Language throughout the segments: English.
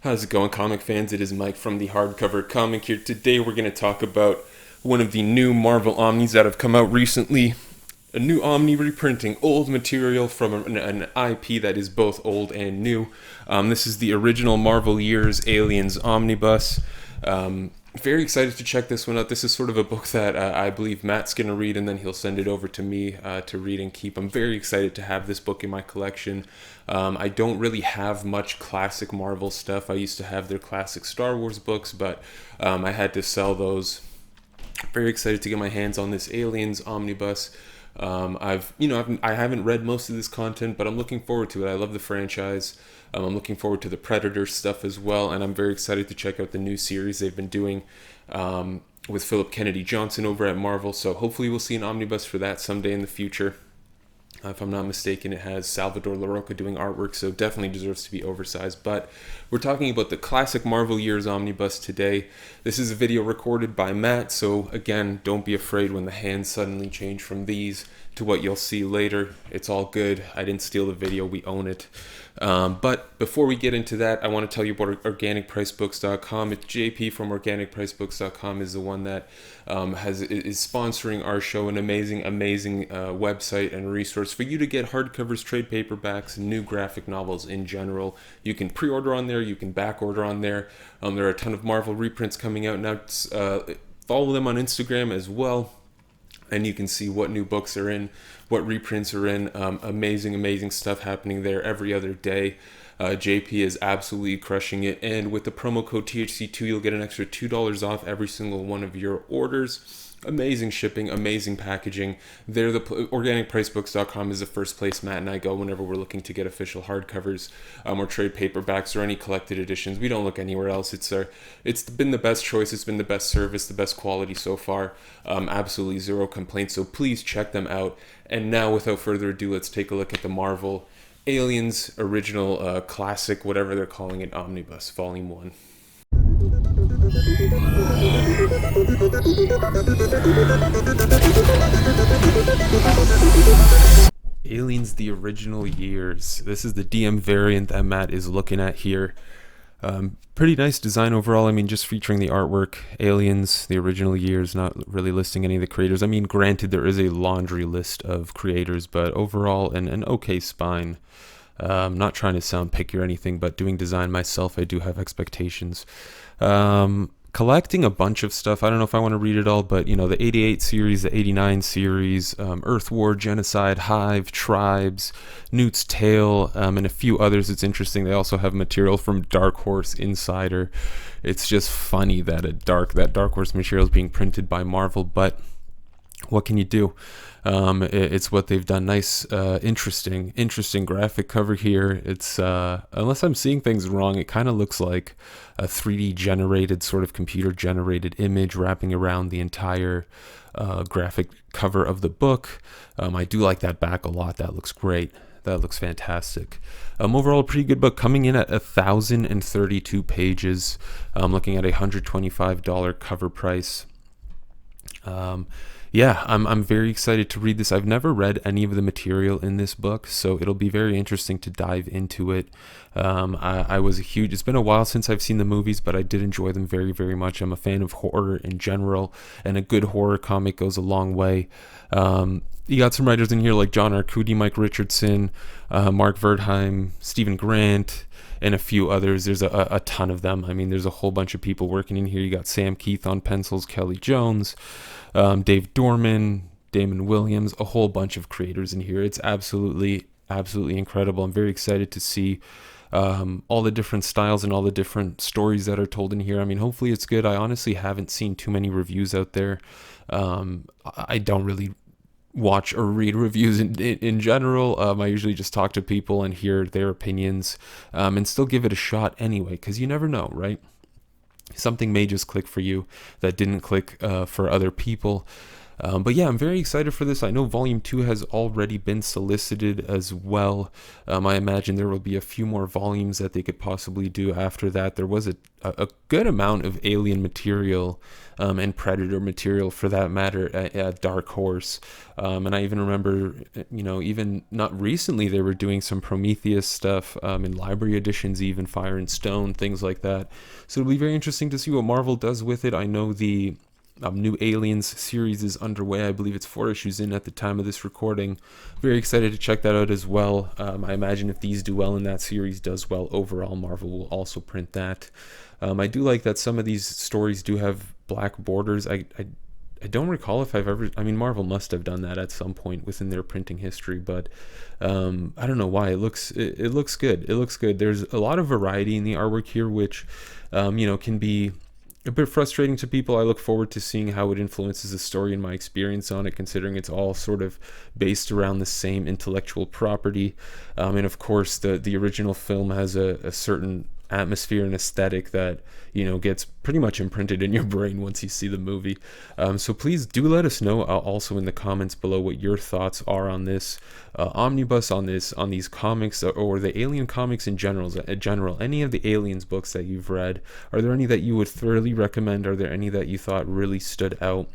How's it going, comic fans? It is Mike from the Hardcover Comic here. Today we're going to talk about one of the new Marvel Omnis that have come out recently. A new Omni reprinting old material from an IP that is both old and new. This is the original Marvel Years Aliens Omnibus. Very excited to check this one out. This is sort of a book that I believe Matt's going to read, and then he'll send it over to me to read and keep. I'm very excited to have this book in my collection. I don't really have much classic Marvel stuff. I used to have their classic Star Wars books, but I had to sell those. Very excited to get my hands on this Aliens Omnibus. I haven't read most of this content, but I'm looking forward to it. I love the franchise. I'm looking forward to the Predator stuff as well, and I'm very excited to check out the new series they've been doing with Philip Kennedy Johnson over at Marvel. So hopefully we'll see an omnibus for that someday in the future. If I'm not mistaken, it has Salvador Larroca doing artwork, so definitely deserves to be oversized. But we're talking about the classic Marvel Years Omnibus today. This is a video recorded by Matt, so again, don't be afraid when the hands suddenly change from these to what you'll see later. It's all good. I didn't steal the video. We own it. But before we get into that, I want to tell you about organicpricebooks.com. It's JP from organicpricebooks.com is the one that is sponsoring our show. An amazing website and resource for you to get hardcovers, trade paperbacks, and new graphic novels in general. You can pre-order on there. You can back order on there. There are a ton of Marvel reprints coming out now. Follow them on Instagram as well, and you can see what new books are in, what reprints are in. Amazing stuff happening there every other day. JP is absolutely crushing it, and with the promo code THC2 you'll get an extra $2 off every single one of your orders. Amazing shipping, amazing packaging. Organicpricebooks.com is the first place Matt and I go whenever we're looking to get official hardcovers or trade paperbacks or any collected editions. We don't look anywhere else. It's been the best choice. It's been the best service, the best quality so far. Absolutely zero complaints. So please check them out. And now, without further ado, let's take a look at the Marvel Aliens original classic, whatever they're calling it, Omnibus, Volume 1. Aliens the Original Years. This is the DM variant that Matt is looking at here. Pretty nice design overall. I mean, just featuring the artwork. Aliens the Original Years, not really listing any of the creators. I mean, granted, there is a laundry list of creators, but overall an okay spine. Not trying to sound picky or anything, but doing design myself, I do have expectations. Collecting a bunch of stuff. I don't know if I want to read it all, but the 88 series, the 89 series, Earth War, Genocide, Hive, Tribes, Newt's Tale, and a few others. It's interesting. They also have material from Dark Horse Insider. It's just funny that Dark Horse material is being printed by Marvel, but what can you do? It's what they've done. Nice, interesting graphic cover here. It's unless I'm seeing things wrong, it kind of looks like a 3D generated, sort of computer generated image wrapping around the entire graphic cover of the book. I do like that back a lot. That looks great. That looks fantastic. Overall, a pretty good book, coming in at 1,032 pages. Looking at a $125 cover price. Yeah, I'm very excited to read this. I've never read any of the material in this book, so it'll be very interesting to dive into it. It's been a while since I've seen the movies, but I did enjoy them very much. I'm a fan of horror in general, and a good horror comic goes a long way. You got some writers in here like John Arcudi, Mike Richardson, Mark Wertheim, Stephen Grant, and a few others. There's a ton of them. I mean, there's a whole bunch of people working in here. You got Sam Keith on pencils, Kelly Jones, Dave Dorman, Damon Williams, a whole bunch of creators in here. It's absolutely incredible. I'm very excited to see all the different styles and all the different stories that are told in here. I mean, hopefully it's good. I honestly haven't seen too many reviews out there. I don't really watch or read reviews in general. I usually just talk to people and hear their opinions, and still give it a shot anyway, because you never know, right? Something may just click for you that didn't click for other people. But yeah, I'm very excited for this. I know Volume 2 has already been solicited as well. I imagine there will be a few more volumes that they could possibly do after that. There was a good amount of Alien material and Predator material for that matter at Dark Horse. And I even remember, even not recently, they were doing some Prometheus stuff in library editions, even Fire and Stone, things like that. So it'll be very interesting to see what Marvel does with it. I know the New Aliens series is underway. I believe it's 4 issues in at the time of this recording. Very excited to check that out as well. I imagine if these do well and that series does well overall, Marvel will also print that. I do like that some of these stories do have black borders. I don't recall if I've ever... I mean, Marvel must have done that at some point within their printing history, but I don't know why. It looks good. It looks good. There's a lot of variety in the artwork here, which, can be a bit frustrating to people. I look forward to seeing how it influences the story and my experience on it, considering it's all sort of based around the same intellectual property. And of course, the original film has a certain atmosphere and aesthetic that gets pretty much imprinted in your brain once you see the movie. So please do let us know also in the comments below what your thoughts are on this omnibus, on these comics, or the Alien comics in general. Any of the Aliens books that you've read, are there any that you would thoroughly recommend? Are there any that you thought really stood out?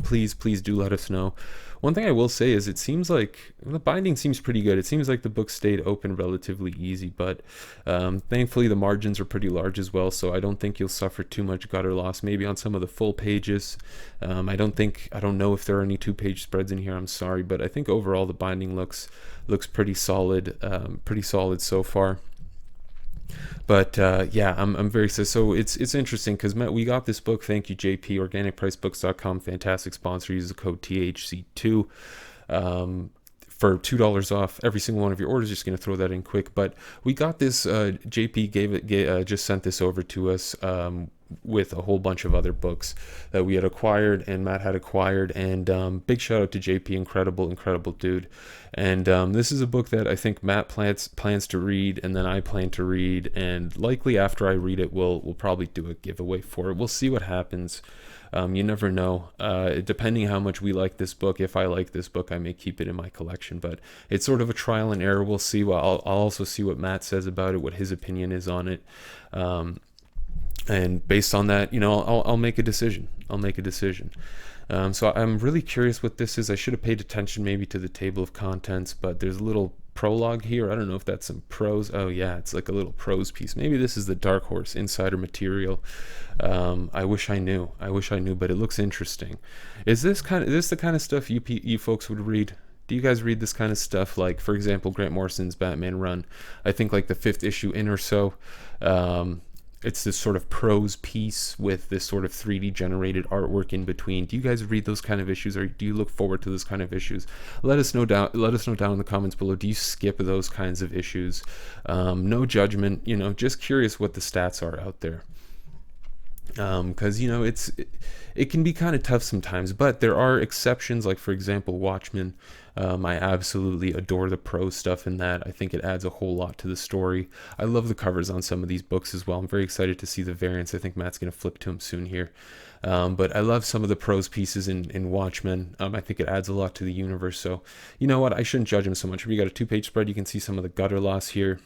Please do let us know. One thing I will say is it seems like the binding seems pretty good. It seems like the book stayed open relatively easy, but thankfully the margins are pretty large as well, so I don't think you'll suffer too much gutter loss. Maybe on some of the full pages. I don't know if there are any 2-page spreads in here, I'm sorry, but I think overall the binding looks pretty solid so far. But yeah, I'm very excited. So it's interesting because we got this book. Thank you, JP. OrganicPriceBooks.com, fantastic sponsor. Use the code THC2 for $2 off every single one of your orders. Just gonna throw that in quick. But we got this. JP just sent this over to us with a whole bunch of other books that we had acquired and Matt had acquired, and big shout out to JP, incredible dude. And this is a book that I think Matt plans to read, and then I plan to read, and likely after I read it we'll probably do a giveaway for it. We'll see what happens. You never know, depending how much we like this book. If I like this book, I may keep it in my collection, but it's sort of a trial and error. We'll see. I'll also see what Matt says about it, what his opinion is on it, and based on that, I'll make a decision. So I'm really curious what this is. I should have paid attention maybe to the table of contents, but there's a little prologue here. I don't know if that's some prose. Oh yeah, it's like a little prose piece. Maybe this is the Dark Horse insider material. I wish I knew, but it looks interesting. Is this the kind of stuff you folks would read? Do you guys read this kind of stuff? Like, for example, Grant Morrison's Batman run, I think like the 5th issue in or so. It's this sort of prose piece with this sort of 3D generated artwork in between. Do you guys read those kind of issues, or do you look forward to those kind of issues? Let us know down in the comments below. Do you skip those kinds of issues? No judgment, just curious what the stats are out there. Because it can be kind of tough sometimes, but there are exceptions, like for example Watchmen. I absolutely adore the prose stuff in that. I think it adds a whole lot to the story. I love the covers on some of these books as well. I'm very excited to see the variants. I think Matt's going to flip to them soon here. But I love some of the prose pieces in Watchmen. I think it adds a lot to the universe. So you know what, I shouldn't judge him so much. We got a 2-page spread. You can see some of the gutter loss here.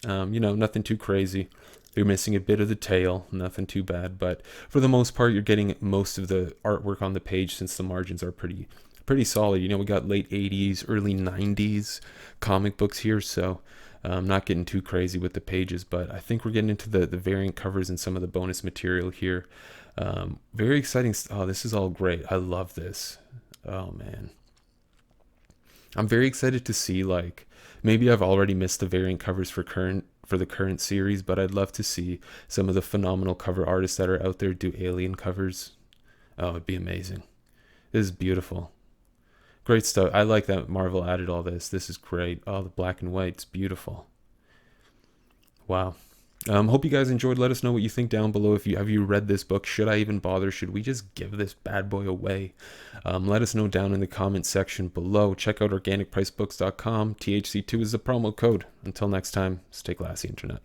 Nothing too crazy. You're missing a bit of the tail, nothing too bad, but for the most part you're getting most of the artwork on the page, since the margins are pretty solid. We got late 80s, early 90s comic books here, so not getting too crazy with the pages, but I think we're getting into the variant covers and some of the bonus material here. Very exciting. Oh, this is all great. I love this. Oh man, I'm very excited to see, like, maybe I've already missed the variant covers for the current series, but I'd love to see some of the phenomenal cover artists that are out there do Alien covers. Oh, it'd be amazing. This is beautiful. Great stuff. I like that Marvel added all this. This is great. Oh, the black and white. It's beautiful. Wow. Hope you guys enjoyed. Let us know what you think down below. Have you read this book? Should I even bother? Should we just give this bad boy away? Let us know down in the comment section below. Check out organicpricebooks.com. THC2 is the promo code. Until next time, stay classy, internet.